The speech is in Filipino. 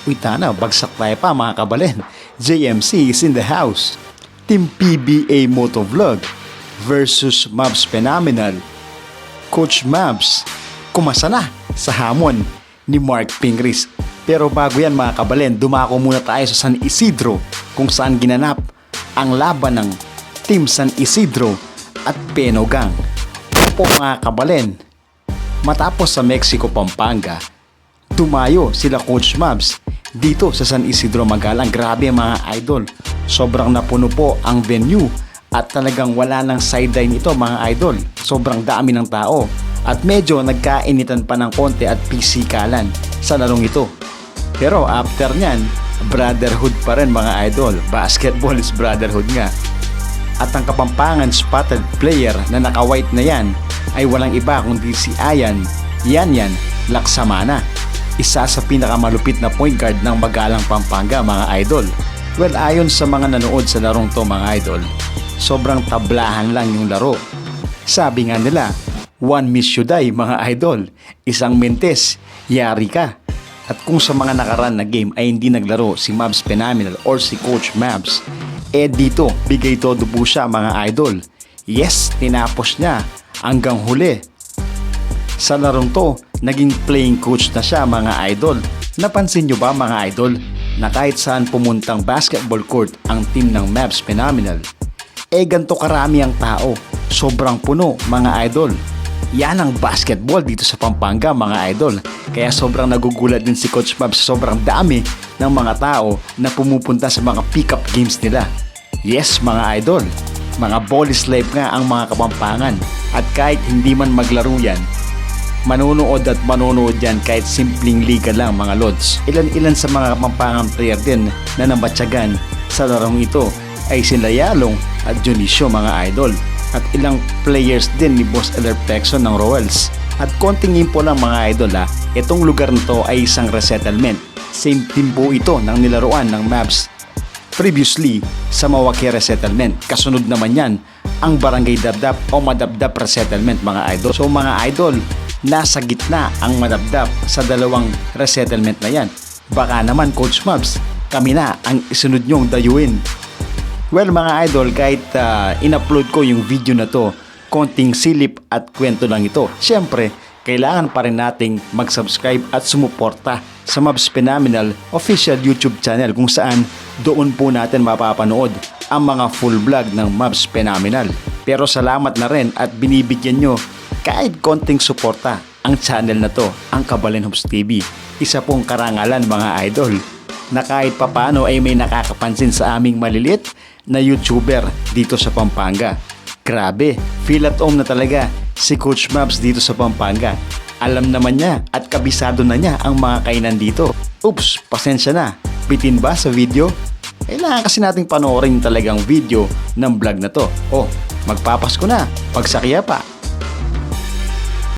Uy tana, bagsak tayo pa mga kabalen. JMC is in the house. Team PBA Motovlog versus Mavs Phenomenal. Coach Mavs, kumasa na sa hamon ni Mark Pingris. Pero bago yan mga kabalen, dumako muna tayo sa San Isidro kung saan ginanap ang laban ng Team San Isidro at Penogang. Opo mga kabalen, matapos sa Mexico, Pampanga, tumayo sila Coach Mavs dito sa San Isidro Magalang. Grabe mga idol, sobrang napuno po ang venue at talagang wala ng sideline ito mga idol. Sobrang dami ng tao at medyo nagkainitan pa ng konti at pisikalan sa larong ito. Pero after nyan, brotherhood pa rin mga idol. Basketball is brotherhood nga. At ang Kapampangan spotted player na naka-white na yan ay walang iba kundi si Ayan Yan Laksamana, isa sa pinakamalupit na point guard ng Magalang, Pampanga mga idol. Well, ayon sa mga nanood sa larong to mga idol, sobrang tablahan lang yung laro. Sabi nga nila, one miss you die mga idol, isang mintes, yari ka. At kung sa mga nakaraan na game ay hindi naglaro si Mavs Phenomenal or si Coach Mavs, dito bigay todo po siya mga idol. Yes, tinapos niya hanggang huli. Sa larong to, naging playing coach na siya mga idol. Napansin nyo ba mga idol na kahit saan pumuntang basketball court ang team ng Mavs Phenomenal, ganito karami ang tao, sobrang puno mga idol. Yan ang basketball dito sa Pampanga mga idol. Kaya sobrang nagugulat din si Coach Mavs sa sobrang dami ng mga tao na pumupunta sa mga pick-up games nila. Yes mga idol, mga ball slave nga ang mga Kapampangan. At kahit hindi man maglaro yan, manonood at manonood yan kahit simpleng liga lang mga lods. Ilan-ilan sa mga Kapampangan player din na nabatsagan sa larong ito ay sila Yalong at Junicio mga idol. At ilang players din ni Boss Eller Pexon ng Royals. At konting info lang mga idol itong lugar na to ay isang resettlement. Same team po ito ng nilaruan ng Mavs previously sa Mawake Resettlement. Kasunod naman yan ang Barangay Dabdab o Madabdab Resettlement mga idol. So mga idol, nasa gitna ang Madabdab sa dalawang resettlement na yan. Baka naman Coach Mavs, kami na ang isunod nyong dayuin. Well mga idol, kahit in-upload ko yung video na to, konting silip at kwento lang ito. Siyempre, kailangan pa rin nating mag-subscribe at sumuporta sa Mavs Phenomenal official YouTube channel kung saan doon po natin mapapanood ang mga full vlog ng Mavs Phenomenal. Pero salamat na rin at binibigyan nyo kahit konting suporta ang channel na to, ang Kabalen Hoops TV. Isa pong karangalan mga idol na kahit papano ay may nakakapansin sa aming maliliit na YouTuber dito sa Pampanga. Grabe, feel at home na talaga si Coach Mavs dito sa Pampanga. Alam naman niya at kabisado na niya ang mga kainan dito. Oops, pasensya na. Bitin ba sa video? Kailangan kasi nating panoorin talagang video ng vlog na to. Oh, magpapasko na. Pagsakya pa.